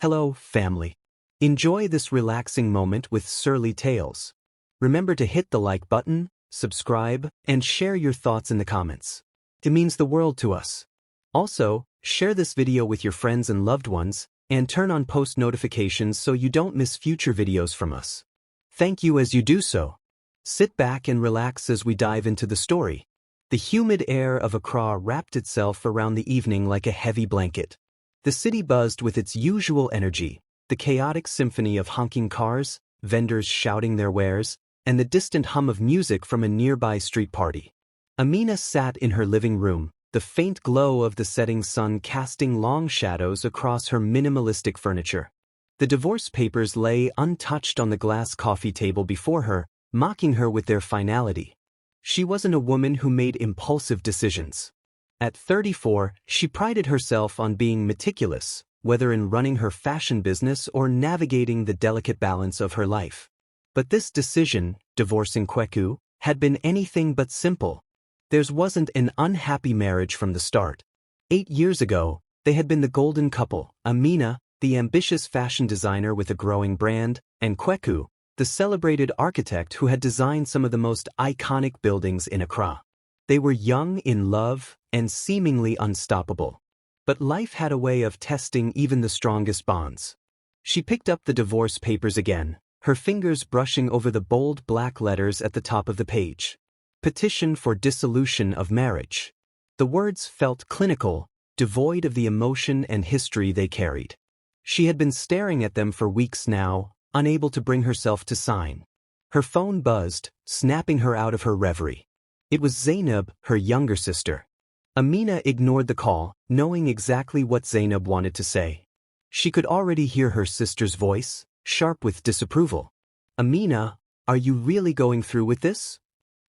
Hello, family. Enjoy this relaxing moment with Surly Tales. Remember to hit the like button, subscribe, and share your thoughts in the comments. It means the world to us. Also, share this video with your friends and loved ones, and turn on post notifications so you don't miss future videos from us. Thank you as you do so. Sit back and relax as we dive into the story. The humid air of Accra wrapped itself around the evening like a heavy blanket. The city buzzed with its usual energy, the chaotic symphony of honking cars, vendors shouting their wares, and the distant hum of music from a nearby street party. Amina sat in her living room, the faint glow of the setting sun casting long shadows across her minimalistic furniture. The divorce papers lay untouched on the glass coffee table before her, mocking her with their finality. She wasn't a woman who made impulsive decisions. At 34, she prided herself on being meticulous, whether in running her fashion business or navigating the delicate balance of her life. But this decision, divorcing Kweku, had been anything but simple. Theirs wasn't an unhappy marriage from the start. 8 years ago, they had been the golden couple, Amina, the ambitious fashion designer with a growing brand, and Kweku, the celebrated architect who had designed some of the most iconic buildings in Accra. They were young, in love, and seemingly unstoppable. But life had a way of testing even the strongest bonds. She picked up the divorce papers again, her fingers brushing over the bold black letters at the top of the page. Petition for dissolution of marriage. The words felt clinical, devoid of the emotion and history they carried. She had been staring at them for weeks now, unable to bring herself to sign. Her phone buzzed, snapping her out of her reverie. It was Zainab, her younger sister. Amina ignored the call, knowing exactly what Zainab wanted to say. She could already hear her sister's voice, sharp with disapproval. "Amina, are you really going through with this?"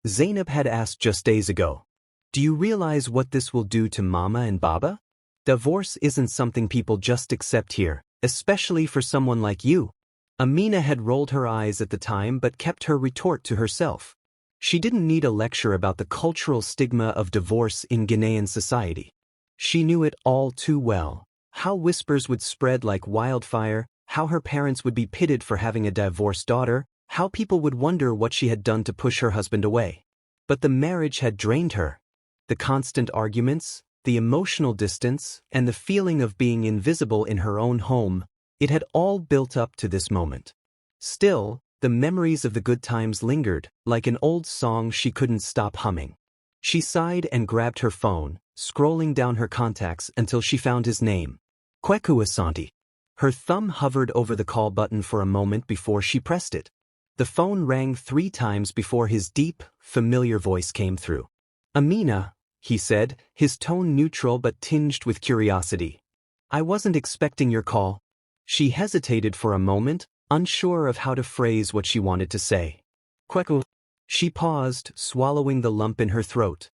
Zainab had asked just days ago. "Do you realize what this will do to Mama and Baba? Divorce isn't something people just accept here, especially for someone like you." Amina had rolled her eyes at the time but kept her retort to herself. She didn't need a lecture about the cultural stigma of divorce in Ghanaian society. She knew it all too well, how whispers would spread like wildfire, how her parents would be pitted for having a divorced daughter, how people would wonder what she had done to push her husband away. But the marriage had drained her. The constant arguments, the emotional distance, and the feeling of being invisible in her own home, it had all built up to this moment. Still, the memories of the good times lingered, like an old song she couldn't stop humming. She sighed and grabbed her phone, scrolling down her contacts until she found his name. Kweku Asante. Her thumb hovered over the call button for a moment before she pressed it. The phone rang 3 times before his deep, familiar voice came through. "Amina," he said, his tone neutral but tinged with curiosity. "I wasn't expecting your call." She hesitated for a moment, unsure of how to phrase what she wanted to say. "Kweku." She paused, swallowing the lump in her throat.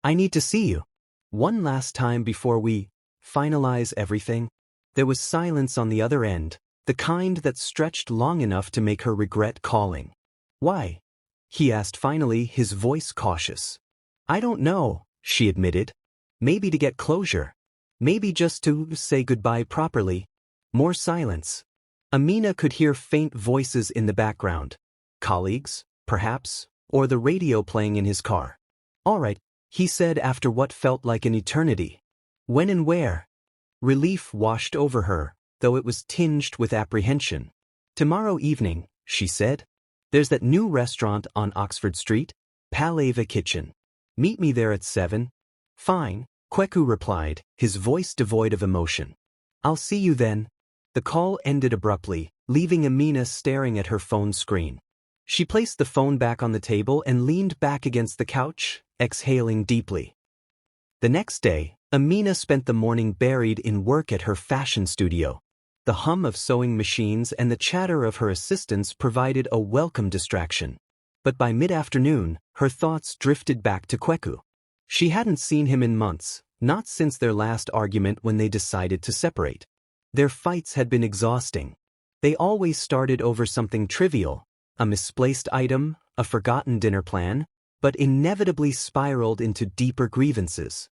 "I need to see you. One last time before we finalize everything." There was silence on the other end, the kind that stretched long enough to make her regret calling. "Why?" he asked finally, his voice cautious. "I don't know," she admitted. "Maybe to get closure. Maybe just to say goodbye properly." More silence. Amina could hear faint voices in the background. Colleagues, perhaps, or the radio playing in his car. "All right," he said after what felt like an eternity. "When and where?" Relief washed over her, though it was tinged with apprehension. "Tomorrow evening," she said. "There's that new restaurant on Oxford Street, Paleva Kitchen. Meet me there at 7. "Fine," Kweku replied, his voice devoid of emotion. "I'll see you then." The call ended abruptly, leaving Amina staring at her phone screen. She placed the phone back on the table and leaned back against the couch, exhaling deeply. The next day, Amina spent the morning buried in work at her fashion studio. The hum of sewing machines and the chatter of her assistants provided a welcome distraction. But by mid-afternoon, her thoughts drifted back to Kweku. She hadn't seen him in months, not since their last argument when they decided to separate. Their fights had been exhausting. They always started over something trivial, a misplaced item, a forgotten dinner plan, but inevitably spiraled into deeper grievances.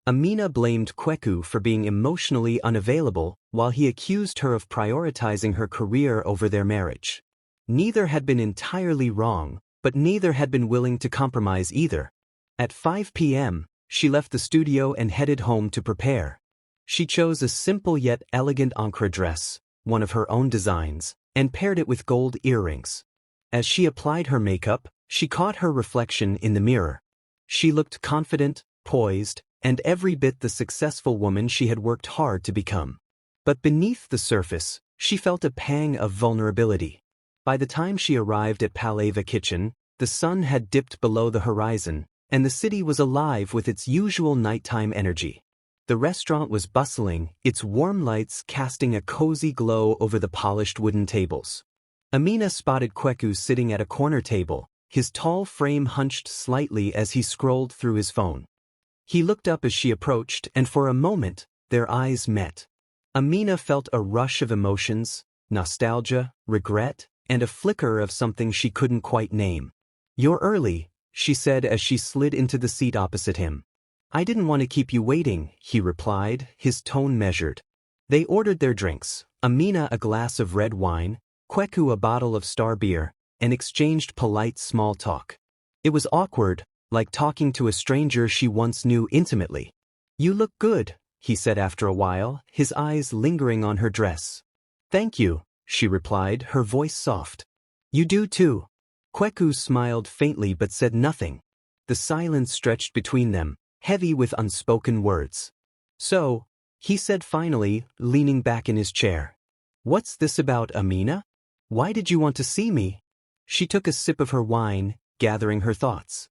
Amina blamed Kweku for being emotionally unavailable, while he accused her of prioritizing her career over their marriage. Neither had been entirely wrong, but neither had been willing to compromise either. At 5 p.m., she left the studio and headed home to prepare. She chose a simple yet elegant encre dress, one of her own designs, and paired it with gold earrings. As she applied her makeup, she caught her reflection in the mirror. She looked confident, poised, and every bit the successful woman she had worked hard to become. But beneath the surface, she felt a pang of vulnerability. By the time she arrived at Paleva Kitchen, the sun had dipped below the horizon, and the city was alive with its usual nighttime energy. The restaurant was bustling, its warm lights casting a cozy glow over the polished wooden tables. Amina spotted Kweku sitting at a corner table, his tall frame hunched slightly as he scrolled through his phone. He looked up as she approached, and for a moment, their eyes met. Amina felt a rush of emotions, nostalgia, regret, and a flicker of something she couldn't quite name. "You're early," she said as she slid into the seat opposite him. "I didn't want to keep you waiting," he replied, his tone measured. They ordered their drinks, Amina a glass of red wine, Kweku a bottle of star beer, and exchanged polite small talk. It was awkward, like talking to a stranger she once knew intimately. "You look good," he said after a while, his eyes lingering on her dress. "Thank you," she replied, her voice soft. "You do too." Kweku smiled faintly but said nothing. The silence stretched between them, heavy with unspoken words. "So," he said finally, leaning back in his chair. "What's this about, Amina? Why did you want to see me?" She took a sip of her wine, gathering her thoughts.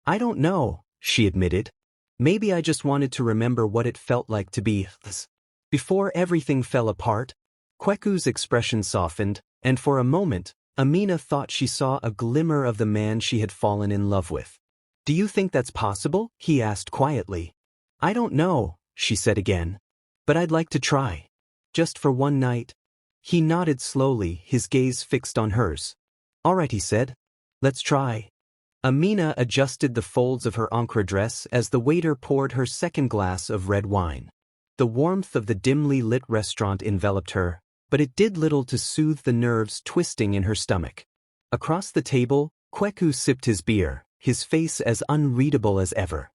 "I don't know," she admitted. "Maybe I just wanted to remember what it felt like to be this before everything fell apart." Kweku's expression softened, and for a moment, Amina thought she saw a glimmer of the man she had fallen in love with. "Do you think that's possible?" he asked quietly. "I don't know," she said again. "But I'd like to try. Just for one night." He nodded slowly, his gaze fixed on hers. "All right," he said. "Let's try." Amina adjusted the folds of her encre dress as the waiter poured her second glass of red wine. The warmth of the dimly lit restaurant enveloped her, but it did little to soothe the nerves twisting in her stomach. Across the table, Kweku sipped his beer, his face as unreadable as ever.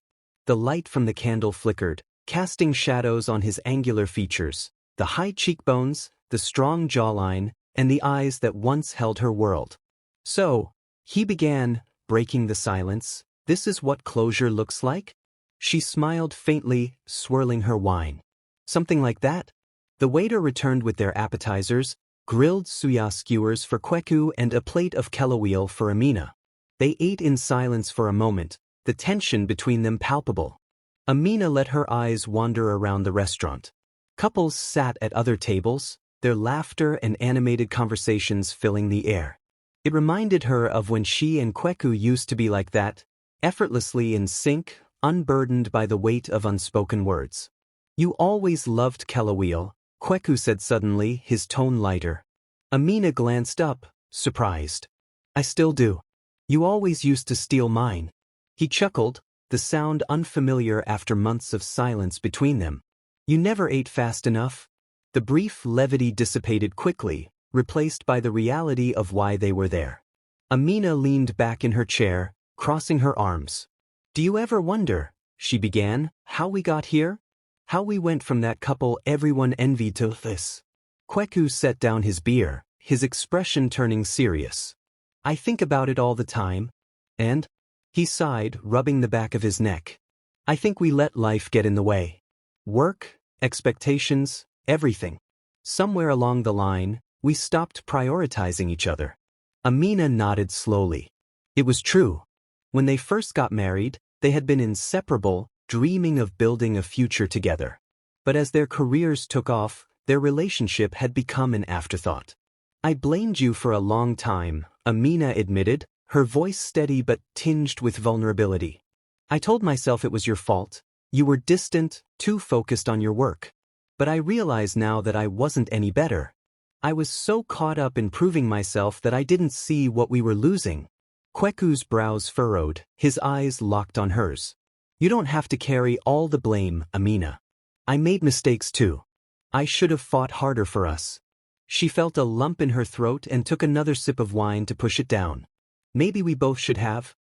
The light from the candle flickered, casting shadows on his angular features, the high cheekbones, the strong jawline, and the eyes that once held her world. "So," he began, breaking the silence, "this is what closure looks like?" She smiled faintly, swirling her wine. "Something like that?" The waiter returned with their appetizers, grilled suya skewers for Kweku and a plate of kelaweel for Amina. They ate in silence for a moment, the tension between them palpable. Amina let her eyes wander around the restaurant. Couples sat at other tables, their laughter and animated conversations filling the air. It reminded her of when she and Kweku used to be like that, effortlessly in sync, unburdened by the weight of unspoken words. "You always loved kelaweel," Kweku said suddenly, his tone lighter. Amina glanced up, surprised. "I still do. You always used to steal mine." He chuckled, the sound unfamiliar after months of silence between them. "You never ate fast enough." The brief levity dissipated quickly, replaced by the reality of why they were there. Amina leaned back in her chair, crossing her arms. "Do you ever wonder," she began, "how we got here? How we went from that couple everyone envied to this?" Kweku set down his beer, his expression turning serious. "I think about it all the time. And?" He sighed, rubbing the back of his neck. "I think we let life get in the way. Work, expectations, everything. Somewhere along the line, we stopped prioritizing each other." Amina nodded slowly. It was true. When they first got married, they had been inseparable, dreaming of building a future together. But as their careers took off, their relationship had become an afterthought. "I blamed you for a long time," Amina admitted, her voice steady but tinged with vulnerability. "I told myself it was your fault. You were distant, too focused on your work. But I realize now that I wasn't any better. I was so caught up in proving myself that I didn't see what we were losing." Kweku's brows furrowed, his eyes locked on hers. You don't have to carry all the blame, Amina. I made mistakes too. I should have fought harder for us. She felt a lump in her throat and took another sip of wine to push it down. Maybe we both should have.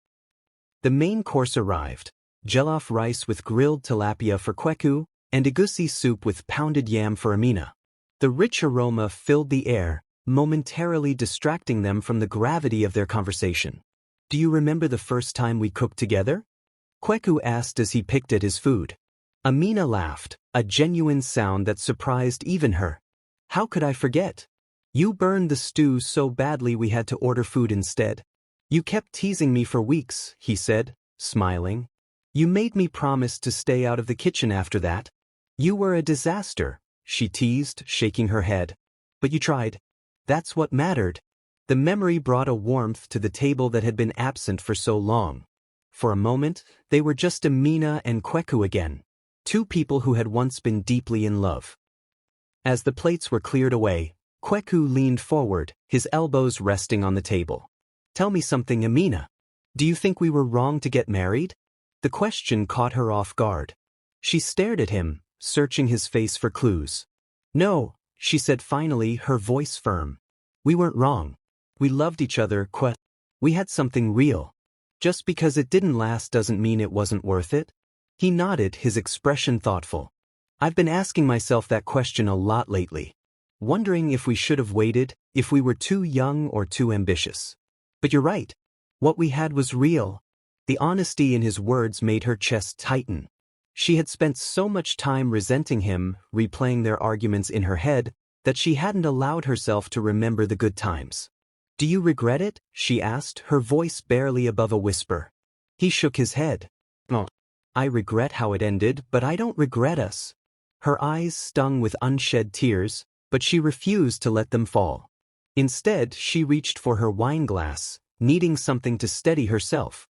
The main course arrived. Jollof rice with grilled tilapia for Kweku, and egusi soup with pounded yam for Amina. The rich aroma filled the air, momentarily distracting them from the gravity of their conversation. Do you remember the first time we cooked together? Kweku asked as he picked at his food. Amina laughed, a genuine sound that surprised even her. How could I forget? You burned the stew so badly we had to order food instead. You kept teasing me for weeks, he said, smiling. You made me promise to stay out of the kitchen after that. You were a disaster, she teased, shaking her head. But you tried. That's what mattered. The memory brought a warmth to the table that had been absent for so long. For a moment, they were just Amina and Kweku again, two people who had once been deeply in love. As the plates were cleared away, Kweku leaned forward, his elbows resting on the table. Tell me something, Amina. Do you think we were wrong to get married? The question caught her off guard. She stared at him, searching his face for clues. No, she said finally, her voice firm. We weren't wrong. We loved each other, We had something real. Just because it didn't last doesn't mean it wasn't worth it. He nodded, his expression thoughtful. I've been asking myself that question a lot lately. Wondering if we should have waited, if we were too young or too ambitious. But you're right. What we had was real. The honesty in his words made her chest tighten. She had spent so much time resenting him, replaying their arguments in her head, that she hadn't allowed herself to remember the good times. Do you regret it? She asked, her voice barely above a whisper. He shook his head. Oh, I regret how it ended, but I don't regret us. Her eyes stung with unshed tears, but she refused to let them fall. Instead, she reached for her wine glass, needing something to steady herself.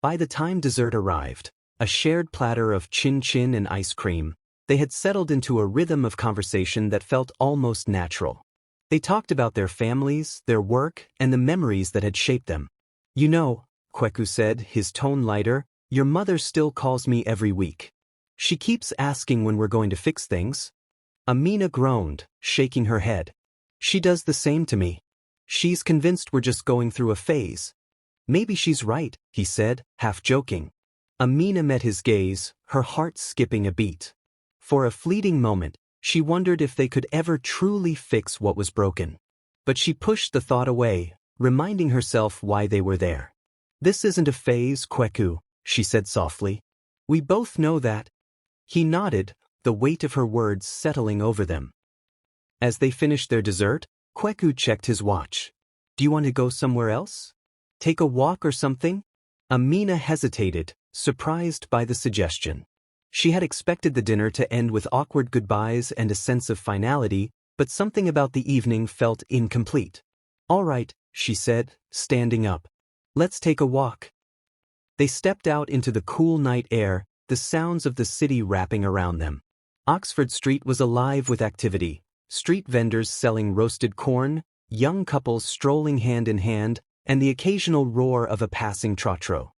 By the time dessert arrived, a shared platter of chin-chin and ice cream, they had settled into a rhythm of conversation that felt almost natural. They talked about their families, their work, and the memories that had shaped them. You know, Kweku said, his tone lighter, your mother still calls me every week. She keeps asking when we're going to fix things. Amina groaned, shaking her head. She does the same to me. She's convinced we're just going through a phase. Maybe she's right, he said, half joking. Amina met his gaze, her heart skipping a beat. For a fleeting moment, she wondered if they could ever truly fix what was broken. But she pushed the thought away, reminding herself why they were there. This isn't a phase, Kweku, she said softly. We both know that. He nodded, the weight of her words settling over them. As they finished their dessert, Kweku checked his watch. Do you want to go somewhere else? Take a walk or something? Amina hesitated, surprised by the suggestion. She had expected the dinner to end with awkward goodbyes and a sense of finality, but something about the evening felt incomplete. All right, she said, standing up. Let's take a walk. They stepped out into the cool night air, the sounds of the city wrapping around them. Oxford Street was alive with activity, street vendors selling roasted corn, young couples strolling hand in hand, and the occasional roar of a passing trotro.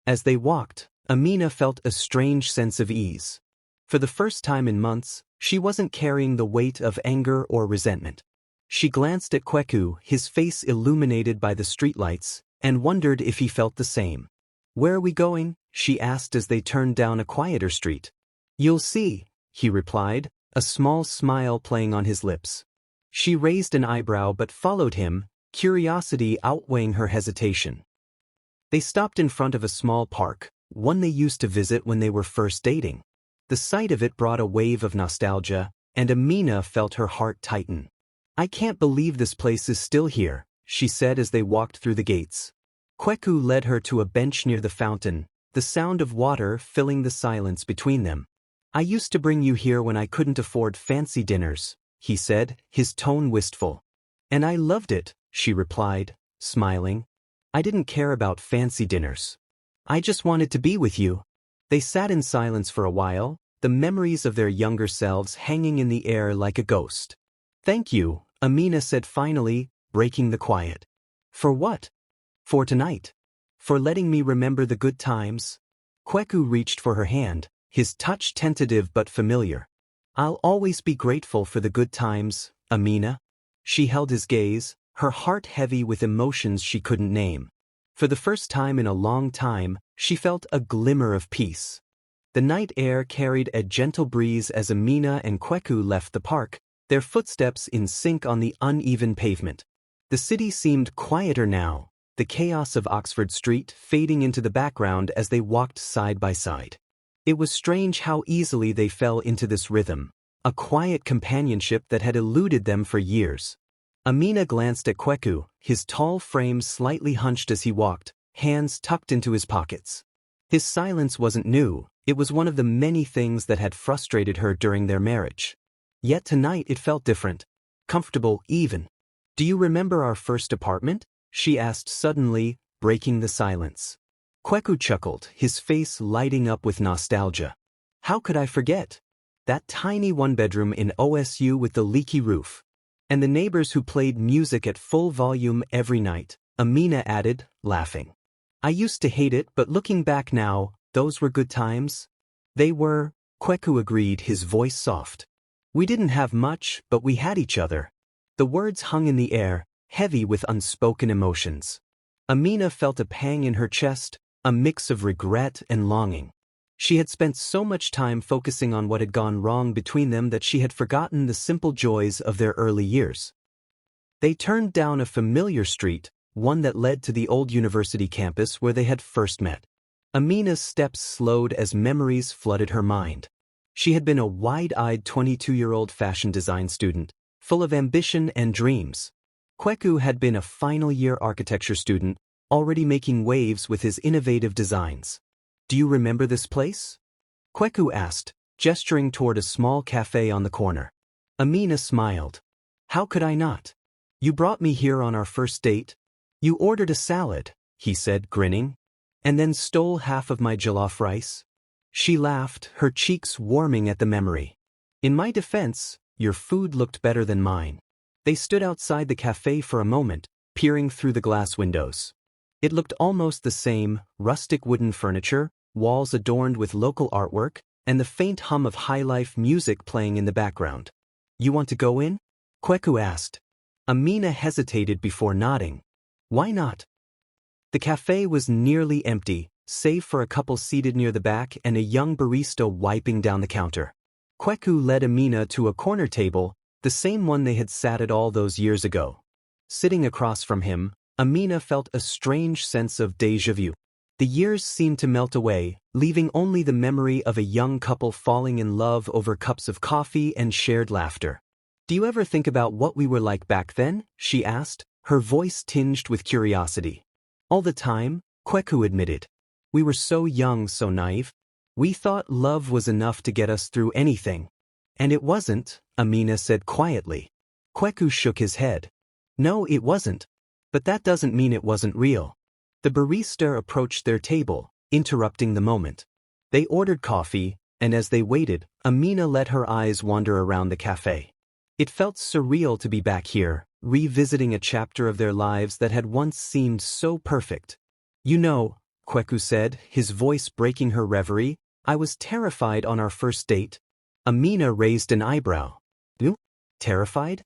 As they walked, Amina felt a strange sense of ease. For the first time in months, she wasn't carrying the weight of anger or resentment. She glanced at Kweku, his face illuminated by the streetlights, and wondered if he felt the same. Where are we going? She asked as they turned down a quieter street. You'll see, he replied, a small smile playing on his lips. She raised an eyebrow but followed him, curiosity outweighing her hesitation. They stopped in front of a small park, one they used to visit when they were first dating. The sight of it brought a wave of nostalgia, and Amina felt her heart tighten. I can't believe this place is still here, she said as they walked through the gates. Kweku led her to a bench near the fountain, the sound of water filling the silence between them. I used to bring you here when I couldn't afford fancy dinners, he said, his tone wistful. And I loved it, she replied, smiling. I didn't care about fancy dinners. I just wanted to be with you. They sat in silence for a while, the memories of their younger selves hanging in the air like a ghost. Thank you, Amina said finally, breaking the quiet. For what? For tonight. For letting me remember the good times. Kweku reached for her hand, his touch tentative but familiar. I'll always be grateful for the good times, Amina. She held his gaze, her heart heavy with emotions she couldn't name. For the first time in a long time, she felt a glimmer of peace. The night air carried a gentle breeze as Amina and Kweku left the park, their footsteps in sync on the uneven pavement. The city seemed quieter now, the chaos of Oxford Street fading into the background as they walked side by side. It was strange how easily they fell into this rhythm, a quiet companionship that had eluded them for years. Amina glanced at Kweku, his tall frame slightly hunched as he walked, hands tucked into his pockets. His silence wasn't new, it was one of the many things that had frustrated her during their marriage. Yet tonight it felt different, comfortable even. Do you remember our first apartment? She asked suddenly, breaking the silence. Kweku chuckled, his face lighting up with nostalgia. How could I forget? That tiny one-bedroom in OSU with the leaky roof. And the neighbors who played music at full volume every night, Amina added, laughing. I used to hate it, but looking back now, those were good times. They were, Kweku agreed, his voice soft. We didn't have much, but we had each other. The words hung in the air, heavy with unspoken emotions. Amina felt a pang in her chest, a mix of regret and longing. She had spent so much time focusing on what had gone wrong between them that she had forgotten the simple joys of their early years. They turned down a familiar street, one that led to the old university campus where they had first met. Amina's steps slowed as memories flooded her mind. She had been a wide-eyed 22-year-old fashion design student, full of ambition and dreams. Kweku had been a final-year architecture student, already making waves with his innovative designs. Do you remember this place? Kweku asked, gesturing toward a small cafe on the corner. Amina smiled. How could I not? You brought me here on our first date. You ordered a salad, he said, grinning, and then stole half of my jollof rice. She laughed, her cheeks warming at the memory. In my defense, your food looked better than mine. They stood outside the cafe for a moment, peering through the glass windows. It looked almost the same, rustic wooden furniture, walls adorned with local artwork, and the faint hum of high-life music playing in the background. You want to go in? Kweku asked. Amina hesitated before nodding. Why not? The cafe was nearly empty, save for a couple seated near the back and a young barista wiping down the counter. Kweku led Amina to a corner table, the same one they had sat at all those years ago. Sitting across from him, Amina felt a strange sense of déjà vu. The years seemed to melt away, leaving only the memory of a young couple falling in love over cups of coffee and shared laughter. Do you ever think about what we were like back then? She asked, her voice tinged with curiosity. All the time, Kweku admitted. We were so young, so naive. We thought love was enough to get us through anything. And it wasn't, Amina said quietly. Kweku shook his head. No, it wasn't. But that doesn't mean it wasn't real. The barista approached their table, interrupting the moment. They ordered coffee, and as they waited, Amina let her eyes wander around the cafe. It felt surreal to be back here, revisiting a chapter of their lives that had once seemed so perfect. You know, Kweku said, his voice breaking her reverie, I was terrified on our first date. Amina raised an eyebrow. You? Terrified?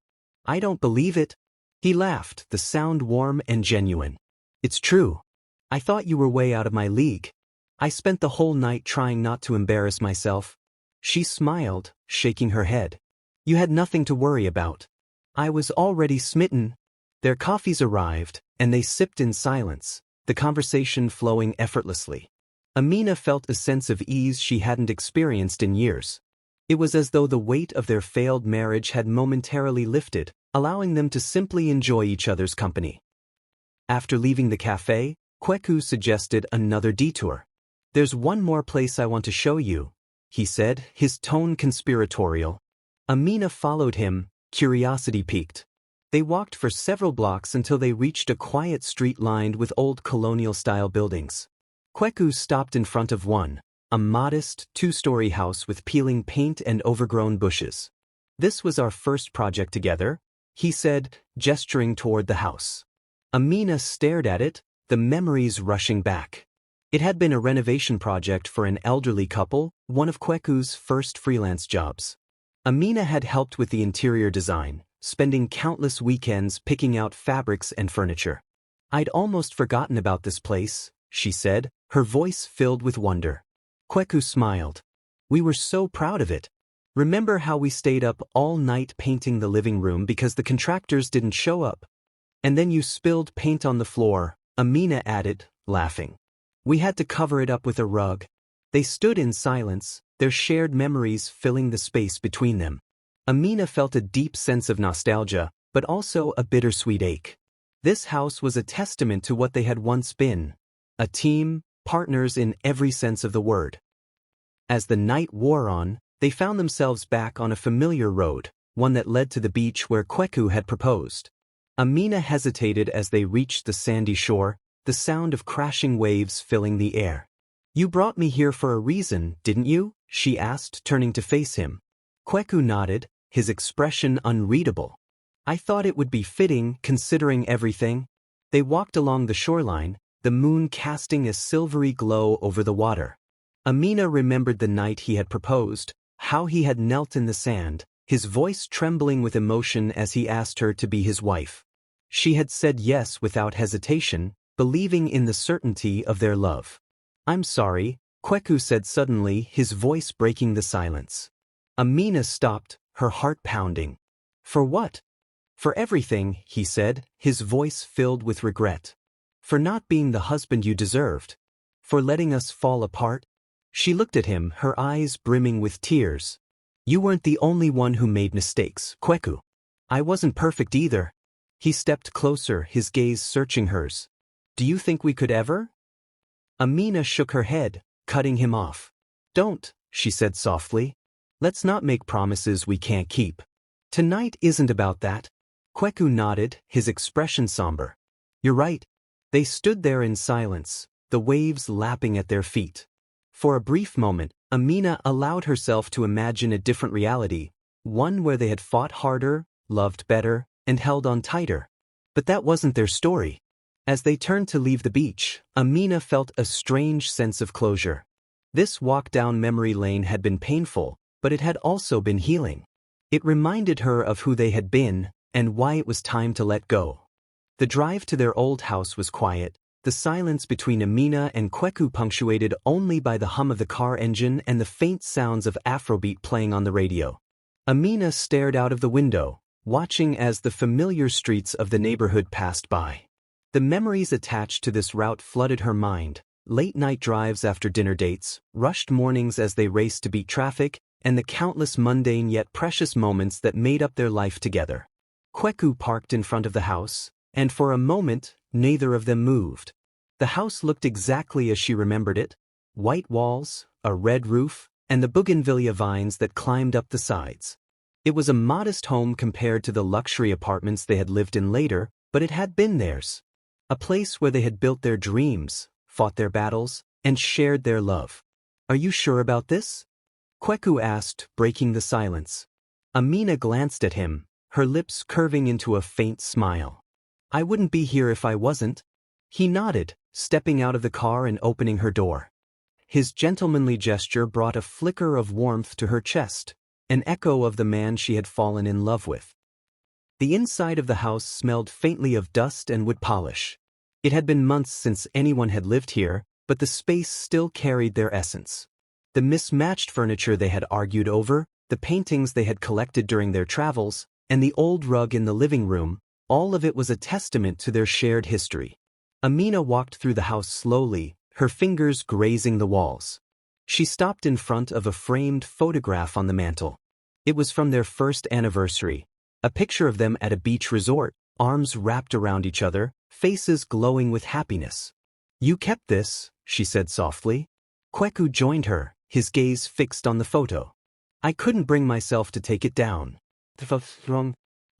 I don't believe it. He laughed, the sound warm and genuine. It's true. I thought you were way out of my league. I spent the whole night trying not to embarrass myself. She smiled, shaking her head. You had nothing to worry about. I was already smitten. Their coffees arrived, and they sipped in silence, the conversation flowing effortlessly. Amina felt a sense of ease she hadn't experienced in years. It was as though the weight of their failed marriage had momentarily lifted, allowing them to simply enjoy each other's company. After leaving the cafe, Kweku suggested another detour. There's one more place I want to show you, he said, his tone conspiratorial. Amina followed him, curiosity piqued. They walked for several blocks until they reached a quiet street lined with old colonial-style buildings. Kweku stopped in front of one, a modest, two-story house with peeling paint and overgrown bushes. This was our first project together, he said, gesturing toward the house. Amina stared at it, the memories rushing back. It had been a renovation project for an elderly couple, one of Kweku's first freelance jobs. Amina had helped with the interior design, spending countless weekends picking out fabrics and furniture. "I'd almost forgotten about this place," she said, her voice filled with wonder. Kweku smiled. "We were so proud of it. Remember how we stayed up all night painting the living room because the contractors didn't show up? And then you spilled paint on the floor," Amina added, laughing. "We had to cover it up with a rug." They stood in silence, their shared memories filling the space between them. Amina felt a deep sense of nostalgia, but also a bittersweet ache. This house was a testament to what they had once been. A team, partners in every sense of the word. As the night wore on, they found themselves back on a familiar road, one that led to the beach where Kweku had proposed. Amina hesitated as they reached the sandy shore, the sound of crashing waves filling the air. "You brought me here for a reason, didn't you?" she asked, turning to face him. Kweku nodded, his expression unreadable. "I thought it would be fitting, considering everything." They walked along the shoreline, the moon casting a silvery glow over the water. Amina remembered the night he had proposed, how he had knelt in the sand, his voice trembling with emotion as he asked her to be his wife. She had said yes without hesitation, believing in the certainty of their love. "I'm sorry," Kweku said suddenly, his voice breaking the silence. Amina stopped, her heart pounding. "For what?" "For everything," he said, his voice filled with regret. "For not being the husband you deserved. For letting us fall apart." She looked at him, her eyes brimming with tears. "You weren't the only one who made mistakes, Kweku. I wasn't perfect either." He stepped closer, his gaze searching hers. "Do you think we could ever?" Amina shook her head, cutting him off. "Don't," she said softly. "Let's not make promises we can't keep. Tonight isn't about that." Kweku nodded, his expression somber. "You're right." They stood there in silence, the waves lapping at their feet. For a brief moment, Amina allowed herself to imagine a different reality, one where they had fought harder, loved better, and held on tighter. But that wasn't their story. As they turned to leave the beach, Amina felt a strange sense of closure. This walk down memory lane had been painful, but it had also been healing. It reminded her of who they had been, and why it was time to let go. The drive to their old house was quiet, the silence between Amina and Kweku punctuated only by the hum of the car engine and the faint sounds of Afrobeat playing on the radio. Amina stared out of the window, watching as the familiar streets of the neighborhood passed by. The memories attached to this route flooded her mind, late-night drives after dinner dates, rushed mornings as they raced to beat traffic, and the countless mundane yet precious moments that made up their life together. Kweku parked in front of the house, and for a moment, neither of them moved. The house looked exactly as she remembered it: white walls, a red roof, and the bougainvillea vines that climbed up the sides. It was a modest home compared to the luxury apartments they had lived in later, but it had been theirs. A place where they had built their dreams, fought their battles, and shared their love. "Are you sure about this?" Kweku asked, breaking the silence. Amina glanced at him, her lips curving into a faint smile. "I wouldn't be here if I wasn't." He nodded, stepping out of the car and opening her door. His gentlemanly gesture brought a flicker of warmth to her chest, an echo of the man she had fallen in love with. The inside of the house smelled faintly of dust and wood polish. It had been months since anyone had lived here, but the space still carried their essence. The mismatched furniture they had argued over, the paintings they had collected during their travels, and the old rug in the living room, all of it was a testament to their shared history. Amina walked through the house slowly, her fingers grazing the walls. She stopped in front of a framed photograph on the mantel. It was from their first anniversary, a picture of them at a beach resort, arms wrapped around each other, faces glowing with happiness. "You kept this," she said softly. Kweku joined her, his gaze fixed on the photo. "I couldn't bring myself to take it down."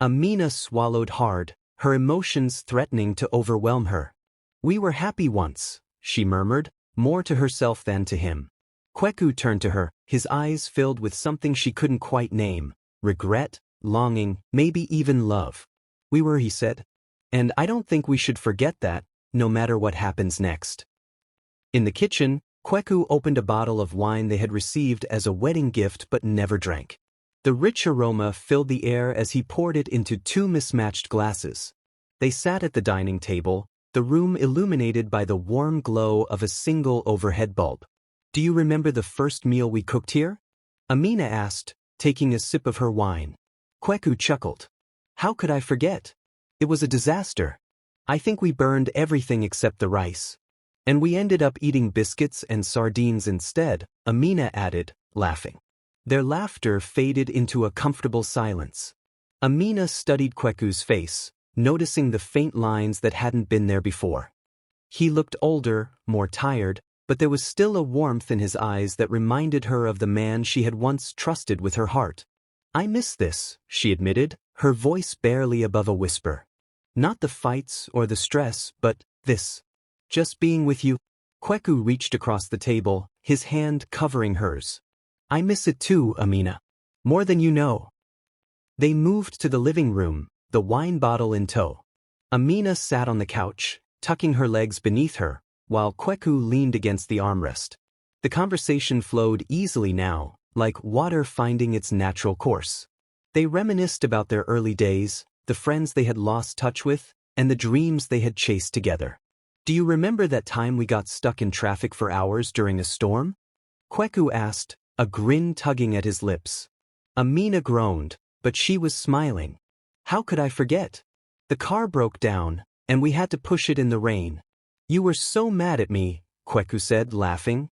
Amina swallowed hard, her emotions threatening to overwhelm her. "We were happy once," she murmured, more to herself than to him. Kweku turned to her, his eyes filled with something she couldn't quite name: regret, longing, maybe even love. "We were," he said. "And I don't think we should forget that, no matter what happens next." In the kitchen, Kweku opened a bottle of wine they had received as a wedding gift but never drank. The rich aroma filled the air as he poured it into two mismatched glasses. They sat at the dining table, the room illuminated by the warm glow of a single overhead bulb. "Do you remember the first meal we cooked here?" Amina asked, taking a sip of her wine. Kweku chuckled. "How could I forget? It was a disaster. I think we burned everything except the rice. And we ended up eating biscuits and sardines instead," Amina added, laughing. Their laughter faded into a comfortable silence. Amina studied Kweku's face, noticing the faint lines that hadn't been there before. He looked older, more tired, but there was still a warmth in his eyes that reminded her of the man she had once trusted with her heart. "I miss this," she admitted, her voice barely above a whisper. "Not the fights or the stress, but this. Just being with you." Kweku reached across the table, his hand covering hers. "I miss it too, Amina. More than you know." They moved to the living room, the wine bottle in tow. Amina sat on the couch, tucking her legs beneath her, while Kweku leaned against the armrest. The conversation flowed easily now, like water finding its natural course. They reminisced about their early days, the friends they had lost touch with, and the dreams they had chased together. "Do you remember that time we got stuck in traffic for hours during a storm?" Kweku asked, a grin tugging at his lips. Amina groaned, but she was smiling. "How could I forget? The car broke down, and we had to push it in the rain. You were so mad at me," Kweku said, laughing.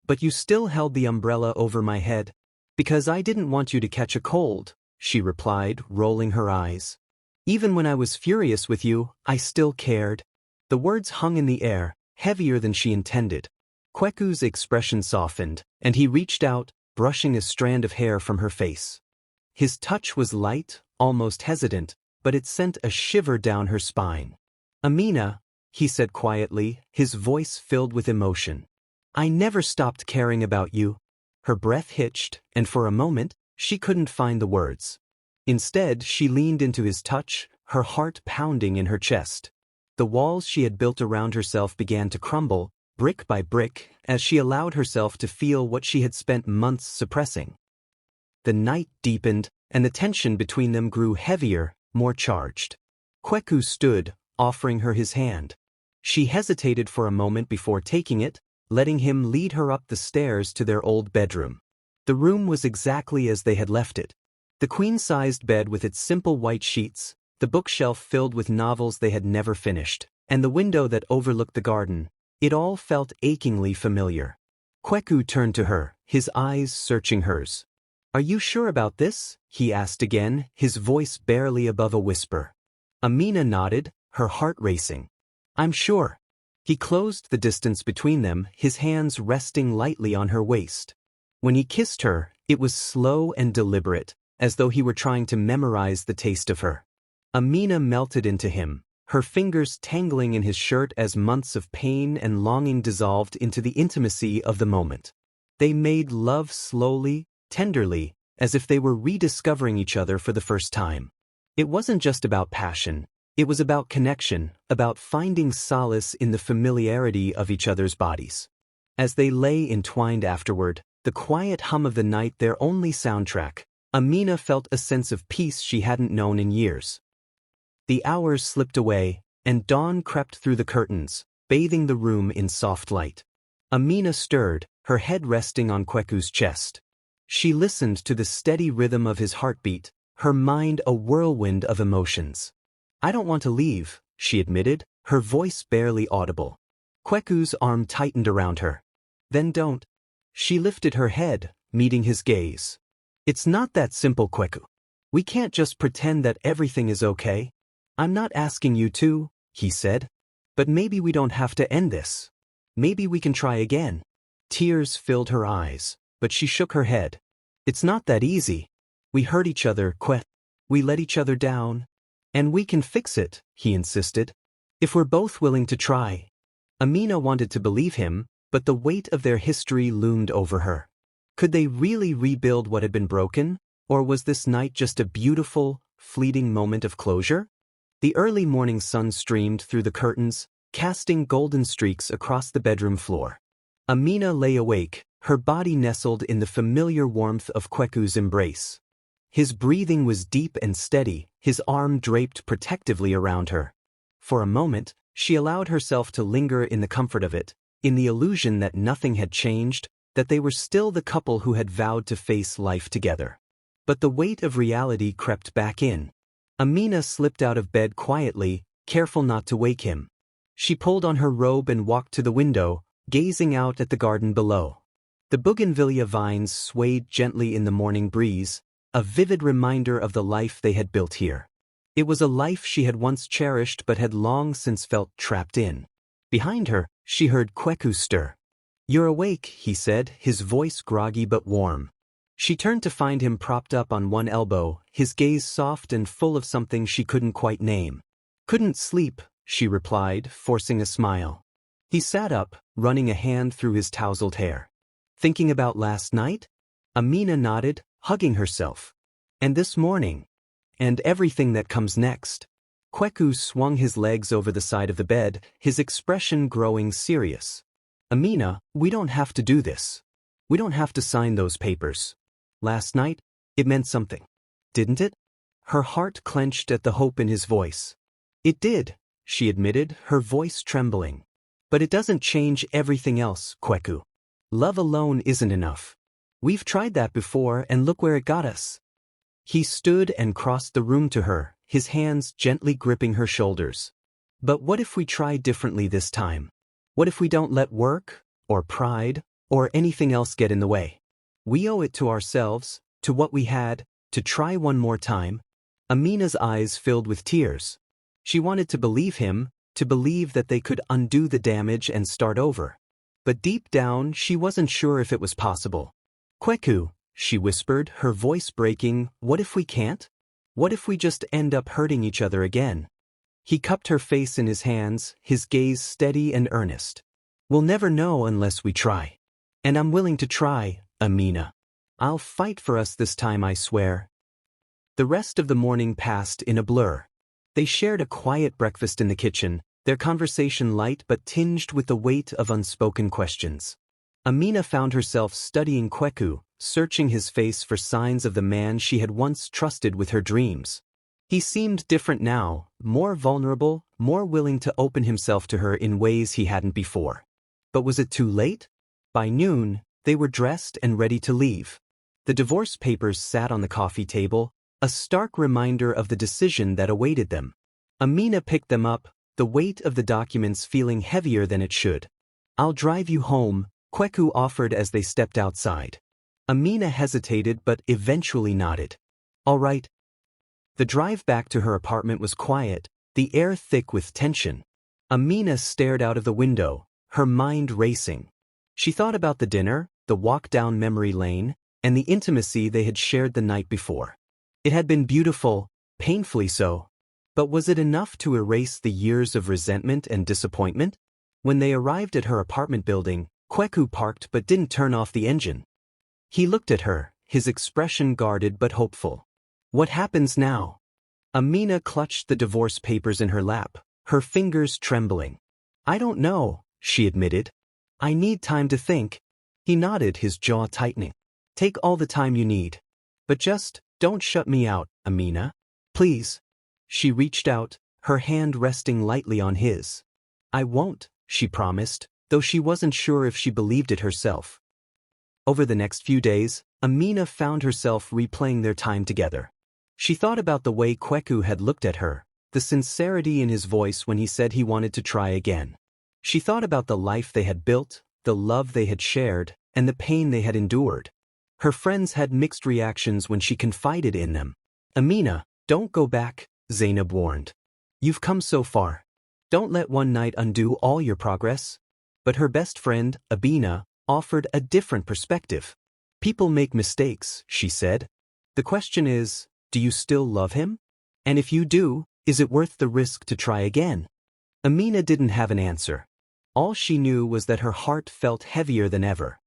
"But you still held the umbrella over my head." "Because I didn't want you to catch a cold," she replied, rolling her eyes. "Even when I was furious with you, I still cared." The words hung in the air, heavier than she intended. Kweku's expression softened, and he reached out, brushing a strand of hair from her face. His touch was light, almost hesitant, but it sent a shiver down her spine. "Amina," he said quietly, his voice filled with emotion. "I never stopped caring about you." Her breath hitched, and for a moment, she couldn't find the words. Instead, she leaned into his touch, her heart pounding in her chest. The walls she had built around herself began to crumble, brick by brick, as she allowed herself to feel what she had spent months suppressing. The night deepened, and the tension between them grew heavier, more charged. Kweku stood, offering her his hand. She hesitated for a moment before taking it, letting him lead her up the stairs to their old bedroom. The room was exactly as they had left it. The queen-sized bed with its simple white sheets, the bookshelf filled with novels they had never finished, and the window that overlooked the garden. It all felt achingly familiar. Kweku turned to her, his eyes searching hers. "Are you sure about this?" he asked again, his voice barely above a whisper. Amina nodded, her heart racing. "I'm sure." He closed the distance between them, his hands resting lightly on her waist. When he kissed her, it was slow and deliberate, as though he were trying to memorize the taste of her. Amina melted into him, her fingers tangling in his shirt as months of pain and longing dissolved into the intimacy of the moment. They made love slowly, tenderly, as if they were rediscovering each other for the first time. It wasn't just about passion, it was about connection, about finding solace in the familiarity of each other's bodies. As they lay entwined afterward, the quiet hum of the night their only soundtrack, Amina felt a sense of peace she hadn't known in years. The hours slipped away, and dawn crept through the curtains, bathing the room in soft light. Amina stirred, her head resting on Kweku's chest. She listened to the steady rhythm of his heartbeat, her mind a whirlwind of emotions. "I don't want to leave," she admitted, her voice barely audible. Kweku's arm tightened around her. "Then don't." She lifted her head, meeting his gaze. "It's not that simple, Kweku. We can't just pretend that everything is okay." "I'm not asking you to," he said. "But maybe we don't have to end this. Maybe we can try again." Tears filled her eyes, but she shook her head. "It's not that easy. We hurt each other, Kwe. We let each other down. And we can fix it," he insisted. "If we're both willing to try." Amina wanted to believe him, but the weight of their history loomed over her. Could they really rebuild what had been broken, or was this night just a beautiful, fleeting moment of closure? The early morning sun streamed through the curtains, casting golden streaks across the bedroom floor. Amina lay awake, her body nestled in the familiar warmth of Kweku's embrace. His breathing was deep and steady, his arm draped protectively around her. For a moment, she allowed herself to linger in the comfort of it, in the illusion that nothing had changed, that they were still the couple who had vowed to face life together. But the weight of reality crept back in. Amina slipped out of bed quietly, careful not to wake him. She pulled on her robe and walked to the window, gazing out at the garden below. The bougainvillea vines swayed gently in the morning breeze, a vivid reminder of the life they had built here. It was a life she had once cherished but had long since felt trapped in. Behind her, she heard Kweku stir. "You're awake," he said, his voice groggy but warm. She turned to find him propped up on one elbow, his gaze soft and full of something she couldn't quite name. "Couldn't sleep," she replied, forcing a smile. He sat up, running a hand through his tousled hair. "Thinking about last night?" Amina nodded, hugging herself. "And this morning? And everything that comes next." Kweku swung his legs over the side of the bed, his expression growing serious. "Amina, we don't have to do this. We don't have to sign those papers. Last night, it meant something. Didn't it?" Her heart clenched at the hope in his voice. "It did," she admitted, her voice trembling. "But it doesn't change everything else, Kweku. Love alone isn't enough. We've tried that before and look where it got us." He stood and crossed the room to her, his hands gently gripping her shoulders. "But what if we try differently this time? What if we don't let work, or pride, or anything else get in the way? We owe it to ourselves, to what we had, to try one more time." Amina's eyes filled with tears. She wanted to believe him, to believe that they could undo the damage and start over. But deep down, she wasn't sure if it was possible. "Kweku," she whispered, her voice breaking, "what if we can't? What if we just end up hurting each other again?" He cupped her face in his hands, his gaze steady and earnest. "We'll never know unless we try. And I'm willing to try, Amina. I'll fight for us this time, I swear." The rest of the morning passed in a blur. They shared a quiet breakfast in the kitchen, their conversation light but tinged with the weight of unspoken questions. Amina found herself studying Kweku, searching his face for signs of the man she had once trusted with her dreams. He seemed different now, more vulnerable, more willing to open himself to her in ways he hadn't before. But was it too late? By noon, they were dressed and ready to leave. The divorce papers sat on the coffee table, a stark reminder of the decision that awaited them. Amina picked them up, the weight of the documents feeling heavier than it should. "I'll drive you home," Kweku offered as they stepped outside. Amina hesitated but eventually nodded. "All right." The drive back to her apartment was quiet, the air thick with tension. Amina stared out of the window, her mind racing. She thought about the dinner, the walk down memory lane, and the intimacy they had shared the night before. It had been beautiful, painfully so. But was it enough to erase the years of resentment and disappointment? When they arrived at her apartment building, Kweku parked but didn't turn off the engine. He looked at her, his expression guarded but hopeful. "What happens now?" Amina clutched the divorce papers in her lap, her fingers trembling. "I don't know," she admitted. "I need time to think." He nodded, his jaw tightening. "Take all the time you need. But just, don't shut me out, Amina. Please." She reached out, her hand resting lightly on his. "I won't," she promised, though she wasn't sure if she believed it herself. Over the next few days, Amina found herself replaying their time together. She thought about the way Kweku had looked at her, the sincerity in his voice when he said he wanted to try again. She thought about the life they had built, the love they had shared, and the pain they had endured. Her friends had mixed reactions when she confided in them. "Amina, don't go back," Zainab warned. "You've come so far. Don't let one night undo all your progress." But her best friend, Amina, offered a different perspective. "People make mistakes," she said. "The question is, do you still love him? And if you do, is it worth the risk to try again?" Amina didn't have an answer. All she knew was that her heart felt heavier than ever.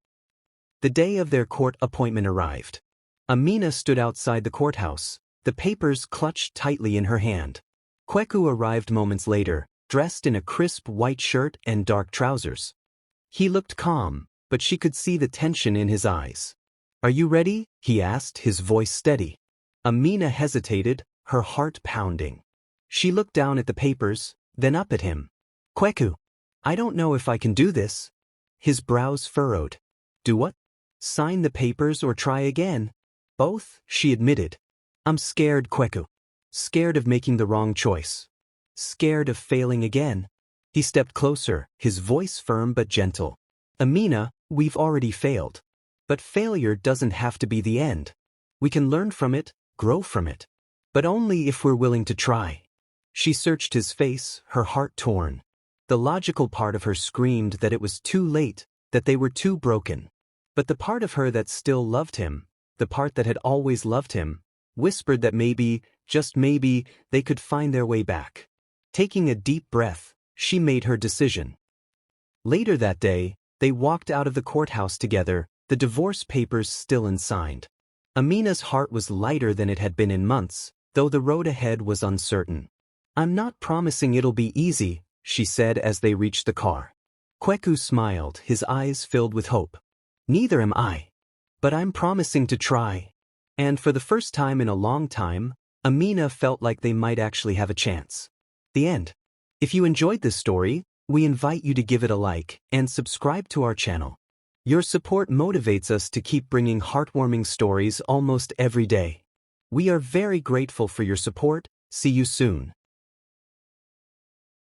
The day of their court appointment arrived. Amina stood outside the courthouse, the papers clutched tightly in her hand. Kweku arrived moments later, dressed in a crisp white shirt and dark trousers. He looked calm, but she could see the tension in his eyes. "Are you ready?" he asked, his voice steady. Amina hesitated, her heart pounding. She looked down at the papers, then up at him. "Kweku, I don't know if I can do this." His brows furrowed. "Do what? Sign the papers or try again?" "Both," she admitted. "I'm scared, Kweku. Scared of making the wrong choice. Scared of failing again." He stepped closer, his voice firm but gentle. "Amina, we've already failed. But failure doesn't have to be the end. We can learn from it, grow from it. But only if we're willing to try." She searched his face, her heart torn. The logical part of her screamed that it was too late, that they were too broken. But the part of her that still loved him, the part that had always loved him, whispered that maybe, just maybe, they could find their way back. Taking a deep breath, she made her decision. Later that day, they walked out of the courthouse together, the divorce papers still unsigned. Amina's heart was lighter than it had been in months, though the road ahead was uncertain. "I'm not promising it'll be easy," she said as they reached the car. Kweku smiled, his eyes filled with hope. "Neither am I. But I'm promising to try." And for the first time in a long time, Amina felt like they might actually have a chance. The end. If you enjoyed this story, we invite you to give it a like and subscribe to our channel. Your support motivates us to keep bringing heartwarming stories almost every day. We are very grateful for your support. See you soon.